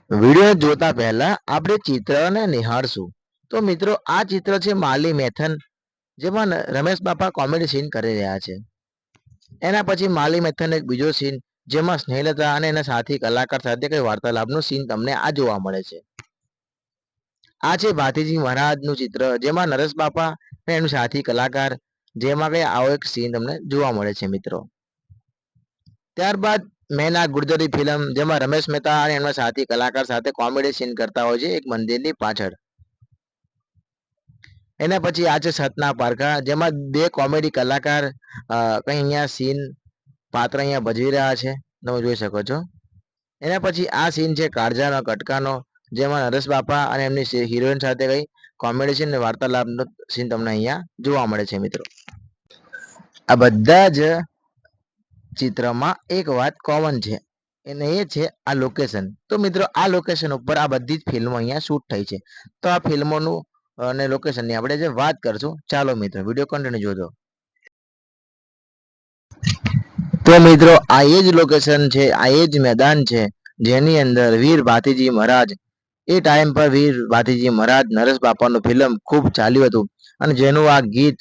Video જોતા પહેલા આપણે ચિત્રને નિહાળશું. તો મિત્રો આ ચિત્ર છે માલી મેથન, જેમાં રમેશ બાપા કોમેડી સીન કરી રહ્યા છે. એના પછી માલી મેથન એક બીજો સીન, જેમાં સ્નેહલતા અને એના સાથી કલાકાર સાથે કઈ વાર્તાલાપનું સીન તમને આ જોવા મળે છે. આ છે ભાતીજી મહારાજનું ચિત્ર, જેમાં નરેશ બાપા અને એનું સાથી કલાકાર, જેમાં કઈ આવો એક સીન તમને જોવા મળે છે મિત્રો. ત્યારબાદ મેં આ ગુર્જરી ફિલ્મ, જેમાં રમેશ મહેતા અને એમના સાથી કલાકાર સાથે કોમેડી સીન કરતા હોય છે એક મંદિરની પાછળ. એના પછી આ છે સતના પારકા, જેમાં બે કોમેડી કલાકાર કઈ અહીંયા સીન પાત્ર અહીંયા ભજવી રહ્યા છે, તમે જોઈ શકો છો. એના પછી આ સીન છે કાળજાનો કટકાનો, જેમાં નરેશ બાપા અને એમની હિરોઈન સાથે કઈ કોમેડી સીન વાર્તાલાપનો સીન તમને અહીંયા જોવા મળે છે મિત્રો. આ બધા જ ચિત્રમાં એક વાત કોમન છે, અને એ છે આ લોકેશન. તો મિત્રો આ લોકેશન ઉપર આ બધી જ ફિલ્મો અહીંયા શૂટ થઈ છે. તો આ ફિલ્મોનું અને લોકેશનની આપણે જે વાત કરશું, ચાલો મિત્રો વિડીયો કન્ટિન્યુ જોજો. તો મિત્રો આ એ જ લોકેશન છે, આ એ જ મેદાન છે, જેની અંદર વીર ભાતીજી મહારાજ, એ ટાઈમ પર વીર ભાતીજી મહારાજ નરેશ બાપાનું ફિલ્મ ખૂબ ચાલ્યું હતું, અને જેનું આ ગીત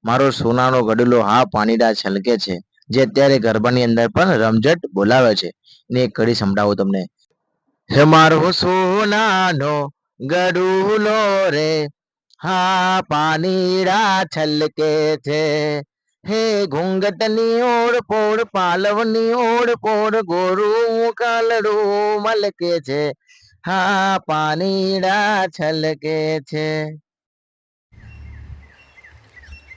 મારો સોનાનો ગડલો હા પાણીડા છલકે છે, જે અત્યારે ગરબાની અંદર પણ રમઝટ બોલાવે છે. ને એક કડી સંભળાવું તમને. હે મારો સોનાનો ગડુલો રે, હા પાણીડા છલકે છે, હે ઘૂંઘટની ઓડ પોડ પાલવની ઓડ પોડ ગોરું કાલડું મલકે છે, હા પાણીડા છલકે છે.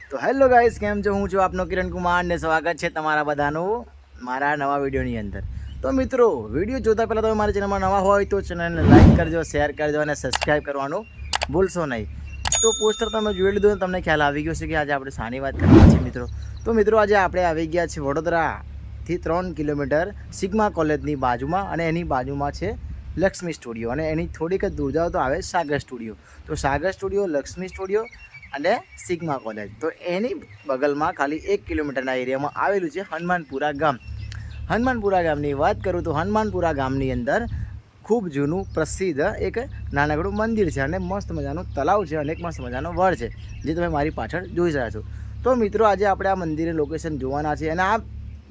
તો હેલો ગાઈસ, કેમ છો? હું છું આપનો કિરણ કુમાર ને સ્વાગત છે તમારા બધાનું મારા નવા વિડીયોની અંદર. તો મિત્રો, વિડીયો જોતા પહેલાં તમે મારી ચેનલમાં નવા હોય તો ચેનલને લાઈક કરજો, શેર કરજો અને સબસ્ક્રાઈબ કરવાનું ભૂલશો નહીં. તો પોસ્ટર તમે જોઈ લીધું, તમને ખ્યાલ આવી ગયો છે કે આજે આપણે શાની વાત કરવાની છે મિત્રો. તો મિત્રો આજે આપણે આવી ગયા છે વડોદરાથી 3 કિલોમીટર સિગ્મા કોલેજની બાજુમાં, અને એની બાજુમાં છે લક્ષ્મી સ્ટુડિયો, અને એની થોડીક જ દૂર જાઓ તો આવે સાગર સ્ટુડિયો. તો સાગર સ્ટુડિયો, લક્ષ્મી સ્ટુડિયો અને સિગ્મા કોલેજ, તો એની બગલમાં ખાલી 1 કિલોમીટરના એરિયામાં આવેલું છે હનુમાનપુરા ગામ. હનુમાનપુરા ગામની વાત કરું તો હનુમાનપુરા ગામની અંદર ખૂબ જૂનું પ્રસિદ્ધ એક નાનકડું મંદિર છે, અને મસ્ત મજાનું તળાવ છે, અને એક મસ્ત મજાનો વડ છે, જે તમે મારી પાછળ જોઈ રહ્યા છો. તો મિત્રો આજે આપણે આ મંદિરે લોકેશન જોવાના છે, અને આ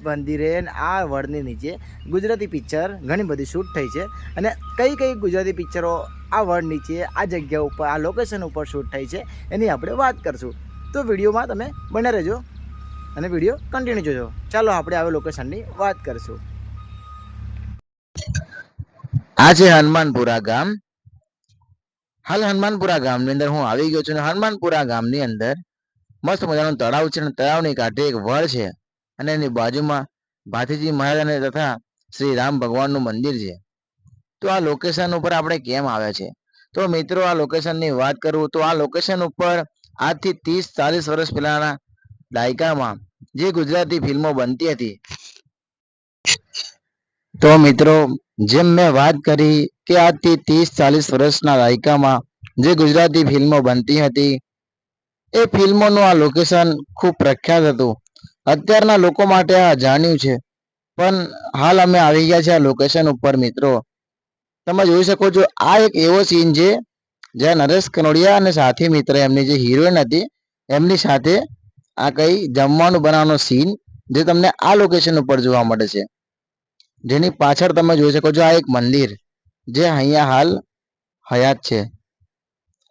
મંદિરે આ વડની નીચે ગુજરાતી પિક્ચર ઘણી બધી શૂટ થઈ છે, અને કઈ કઈ ગુજરાતી પિક્ચરો આ વડ નીચે આ જગ્યા ઉપર આ લોકેશન ઉપર શૂટ થઈ છે એની આપણે વાત કરશું. તો વિડીયોમાં તમે બને રહેજો અને વિડીયો કન્ટિન્યુ જોજો. ચાલો આપણે હવે લોકેશનની વાત કરશું. આ છે હનુમાનપુરા ગામ. હાલ હનુમાનપુરા ગામની અંદર હું આવી ગયો છું. હનુમાનપુરા ગામની અંદર મસ્ત મજાનું તળાવ છે, અને તળાવની કાંઠે એક વડ છે, અને એની બાજુમાં ભાતીજી મહારાજ અને તથા શ્રી રામ ભગવાનનું મંદિર છે. તો આ લોકેશન ઉપર આપણે કેમ આવ્યા છે? તો મિત્રો આ લોકેશનની વાત કરું તો આ લોકેશન ઉપર આજથી 30-40 વર્ષ પહેલાના દાયકામાં જે ગુજરાતી ફિલ્મો બનતી હતી, તો મિત્રો જેમ મેં વાત કરી કે આજથી 30-40 વર્ષના દાયકામાં જે ગુજરાતી ફિલ્મો બનતી હતી, એ ફિલ્મોનું આ લોકેશન ખૂબ પ્રખ્યાત હતું. અત્યારના લોકો માટે આ જાણ્યું છે, પણ હાલ અમે આવી ગયા છે આ લોકેશન ઉપર. મિત્રો તમે જોઈ શકો છો, આ એક એવો સીન છે જ્યાં નરેશ કનોડિયા અને સાથી મિત્ર, એમની જે હિરોઈન હતી, એમની સાથે આ કઈ જમવાનું બનાવવાનો સીન જે તમને આ લોકેશન ઉપર જોવા મળે છે, જેની પાછળ તમે જોઈ શકો છો આ એક મંદિર જે અહીંયા હાલ હયાત છે.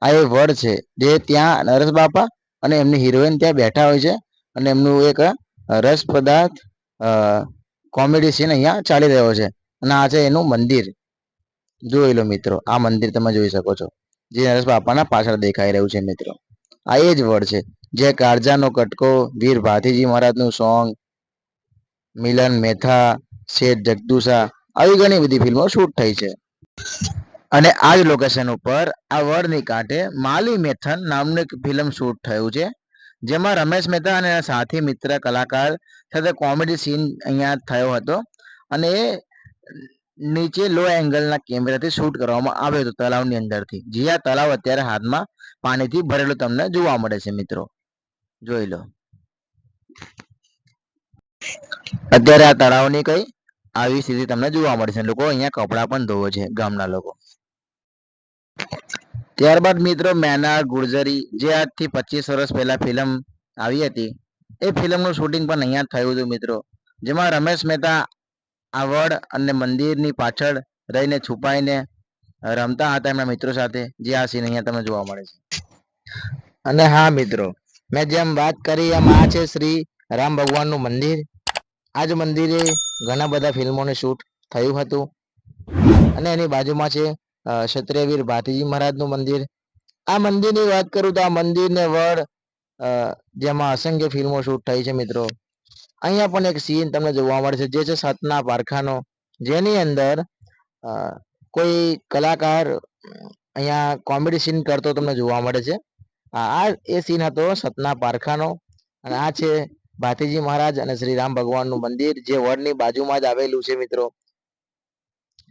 આ એ વડ છે, જે ત્યાં નરેશ બાપા અને એમની હિરોઈન ત્યાં બેઠા હોય છે, અને એમનું એક રસપ્રદાત કોમેડી સીન અહીંયા ચાલી રહ્યો છે, અને આ છે એનું મંદિર. જોઈ લો મિત્રો, આ મંદિર તમે જોઈ શકો છો, જે નરેશ બાપાના પાછળ દેખાઈ રહ્યું છે મિત્રો. આ એ જ વડ છે જે કાળજાનો કટકો, વીર ભાતીજી મહારાજનું સોંગ, મિલન મેથા, શેઠ જગદુસા, આવી ઘણી બધી ફિલ્મો શૂટ થઈ છે. અને આ જ લોકેશન ઉપર આ વડની કાંઠે માલી મેથન નામનું એક ફિલ્મ શૂટ થયું છે, જેમાં રમેશ મહેતા અને સાથી મિત્ર કલાકાર સાથે કોમેડી સીન અહીંયા થયો હતો, અને એ નીચે લો એંગલના કેમેરાથી શૂટ કરવામાં આવ્યો હતો તળાવની અંદરથી. જે આ તળાવ અત્યારે હાથમાં પાણીથી ભરેલું તમને જોવા મળે છે મિત્રો. જોઈ લો, અત્યારે આ તળાવની કઈ આવી સ્થિતિ તમને જોવા મળશે. લોકો અહીંયા કપડાં પણ ધોવે છે ગામના લોકો. ત્યારબાદ મિત્રો મેના ગુર્જરી, જે આજથી 25 વર્ષ પહેલા ફિલ્મ આવી હતી, એ ફિલ્મનું શૂટિંગ પણ અહીંયા થયું હતું મિત્રો. જેમાં રમેશ મહેતા આ વડ અને મંદિરની પાછળ રહીને છુપાઈને રમતા હતા એમના મિત્રો સાથે, જે આ સીન અહીંયા તમને જોવા મળે છે. અને હા મિત્રો, મેં જેમ વાત કરી એમ આ છે શ્રી રામ ભગવાનનું મંદિર. આ જ મંદિરે ઘણા બધા ફિલ્મોને શૂટ થયું હતું. અને એની બાજુમાં છે ક્ષત્રિયવીર ભાતીજી મહારાજનું મંદિર. આ મંદિરની વાત કરું તો આ મંદિરને વડ જેમાં અસંખ્ય ફિલ્મો શૂટ થઈ છે મિત્રો. અહીંયા પણ એક સીન તમને જોવા મળે છે, જે છે સતના પારખાનો, જેની અંદર કોઈ કલાકાર અહીંયા કોમેડી સીન કરતો તમને જોવા મળે છે. આ એ સીન હતો સતના પારખાનો. અને આ છે ભાતીજી મહારાજ અને શ્રી રામ ભગવાનનું મંદિર, જે વડની બાજુમાં જ આવેલું છે મિત્રો.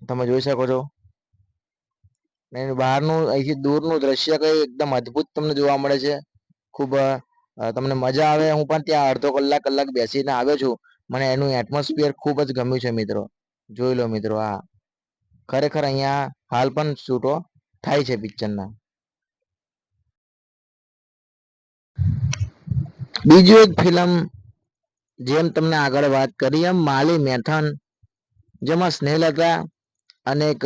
તમે જોઈ શકો છો. બહારનું અહીંથી દૂરનું દ્રશ્ય કઈ એકદમ અદ્ભુત તમને જોવા મળે છે. ખૂબ તમને મજા આવે. હું પણ ત્યાં અડધો કલાક બેસીને આવ્યો છું. મને એનું એટમોસ્ફિયર ખૂબ જ ગમ્યું છે મિત્રો. જોઈ લો મિત્રો, આ ખરેખર અહીંયા હાલ પણ શૂટો થાય છે પિક્ચરના. બીજું એક ફિલ્મ, જેમ તમને આગળ વાત કરી એમ માલી મેથન, જેમાં સ્નેહલતા અને એક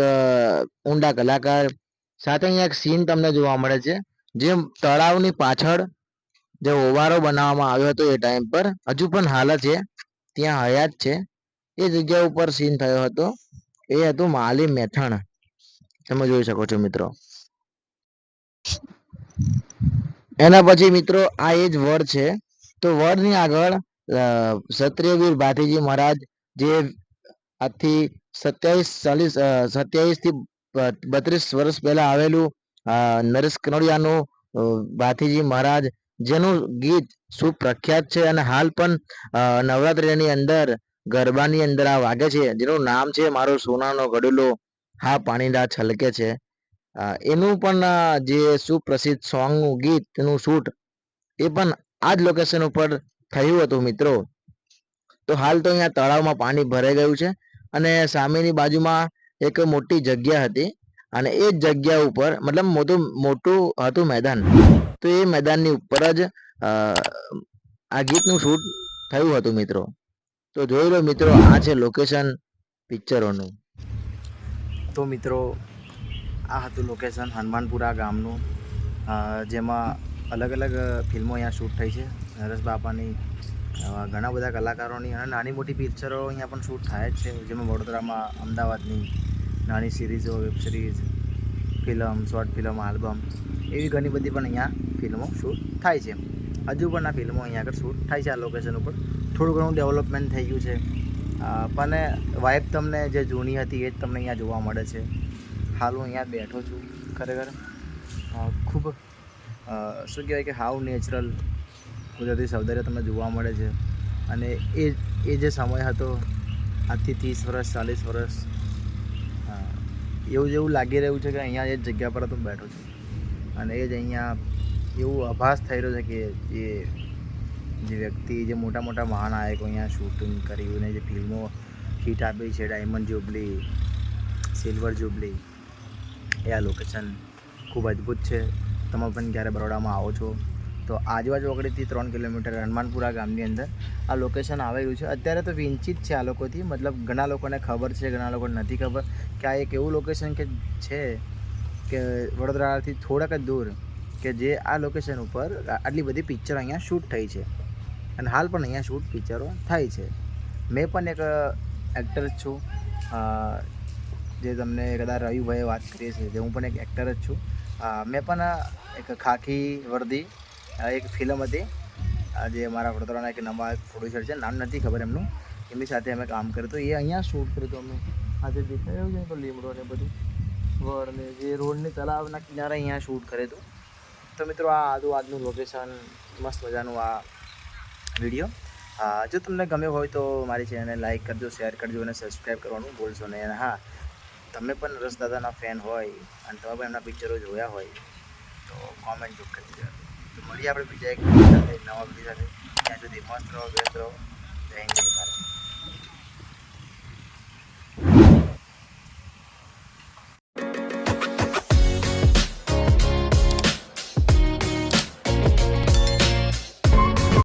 ઊંડા કલાકાર સાથે અહીંયા એક સીન તમને જોવા મળે છે, જે તળાવની પાછળ જે ઓવારો બનાવવામાં આવ્યો હતો એ ટાઈમ પર, હજુ પણ હાલ છે ત્યાં હયાત છે. એ જગ્યા ઉપર સીન થયો હતો. એ હતું માલી મેથણ. તમે જોઈ શકો છો મિત્રો. એના પછી મિત્રો આ એ જ વડ છે. તો વડની આગળ ક્ષત્રિયવીર ભાતીજી મહારાજ, જે આજથી 27 થી 32 વર્ષ પહેલા આવેલું નરેશ કનોડિયાનું ભાતીજી મહારાજ, જેનું ગીત સુપ્રખ્યાત છે અને હાલ પણ નવરાત્રિની અંદર ગરબાની અંદર આ વાગે છે, જેનું નામ છે મારો સોનાનો ગડુલો હા પાણીડા છલકે છે. એનું પણ જે સુપ્રસિદ્ધ સોંગનું ગીત, એનું શૂટ એ પણ આ જ લોકેશન ઉપર થયું હતું મિત્રો. તો હાલ તો અહીંયા તળાવમાં પાણી ભરાઈ ગયું છે અને સામેની બાજુમાં એક મોટી જગ્યા હતી, અને એ જ જગ્યા ઉપર મતલબ મોટું હતું મેદાન. તો એ મેદાનની ઉપર જ આ ગીતનું શૂટ થયું હતું મિત્રો. તો જોઈ લો મિત્રો, આ છે લોકેશન પિક્ચરોનું. તો મિત્રો આ હતું લોકેશન હનુમાનપુરા ગામનું, જેમાં અલગ અલગ ફિલ્મો અહીંયા શૂટ થઈ છે. નરેશ બાપાની, ઘણા બધા કલાકારોની અને નાની મોટી પિક્ચરો અહીંયા પણ શૂટ થાય જ છે. જેમાં વડોદરામાં અમદાવાદની નાની સિરીઝો, web series, film, short film, album, એવી ઘણી બધી પણ અહીંયા ફિલ્મો શૂટ થાય છે. હજુ પણ આ ફિલ્મો અહીંયા આગળ શૂટ થાય છે આ લોકેશન ઉપર. થોડું ઘણું ડેવલપમેન્ટ થઈ ગયું છે, પણ વાઇબ તમને જે જૂની હતી એ જ તમને અહીંયા જોવા મળે છે. હાલ હું અહીંયા બેઠો છું. ખરેખર ખૂબ શું કહેવાય કે હાવ નેચરલ કુદરતી સૌંદર્ય તમને જોવા મળે છે. અને એ જે સમય હતો આજથી 30 વર્ષ 40 વર્ષ, એવું જેવું લાગી રહ્યું છે કે અહીંયા એ જ જગ્યા પર હું બેઠો છું. અને એ જ અહીંયા એવું આભાસ થઈ રહ્યો છે કે જે વ્યક્તિ, જે મોટા મોટા મહાનાયકો અહીંયા શૂટિંગ કર્યું અને જે ફિલ્મો હિટ આપી છે, ડાયમંડ જ્યુબલી, સિલ્વર જ્યુબલી, એ આ લોકેશન ખૂબ અદ્ભુત છે. તમે પણ જ્યારે બરોડામાં આવો છો તો આજુબાજુ ઓગળીથી 3 કિલોમીટર હનુમાનપુરા ગામની અંદર આ લોકેશન આવેલું છે. અત્યારે તો વંચિત છે આ લોકોથી, મતલબ ઘણા લોકોને ખબર છે, ઘણા લોકોને નથી ખબર કે આ એક એવું લોકેશન કે છે કે વડોદરાથી થોડાક જ દૂર, કે જે આ લોકેશન ઉપર આટલી બધી પિક્ચર અહીંયા શૂટ થઈ છે અને હાલ પણ અહીંયા શૂટ પિક્ચરો થાય છે. મેં પણ એક એક્ટર જ છું, જે તમને કદાચ રવિભાઈએ વાત કરીએ છીએ, જે હું પણ એક એક્ટર જ છું. મેં પણ એક ખાખી વર્દી એક ફિલ્મ હતી, જે અમારા વડોદરાના એક નવા પ્રોડ્યુસર છે, નામ નથી ખબર એમનું, એમની સાથે અમે કામ કર્યું હતું. એ અહીંયા શૂટ કર્યું હતું અમે. આજે દેખાયું છે લીમડો ને બધું, વડ ને જે રોડની તળાવના કિનારે અહીંયા શૂટ કર્યું હતું. તો મિત્રો આ આજનું લોકેશન, મસ્ત મજાનું આ વિડીયો. જો તમને ગમ્યો હોય તો મારી ચેનલને લાઇક કરજો, શેર કરજો અને સબસ્ક્રાઈબ કરવાનું ભૂલશો નહીં. અને હા, તમે પણ રસ દાદાના ફેન હોય અને તમે પણ એમના પિક્ચરો જોયા હોય તો કોમેન્ટ જરૂર કરી દેજો. તો મળીએ આપણે બીજા એક નવા વિડીયો સાથે. ત્યાં સુધી મસ્ત રહો, વ્યસ્ત રહો. જય હિન્દ, જય ભારત.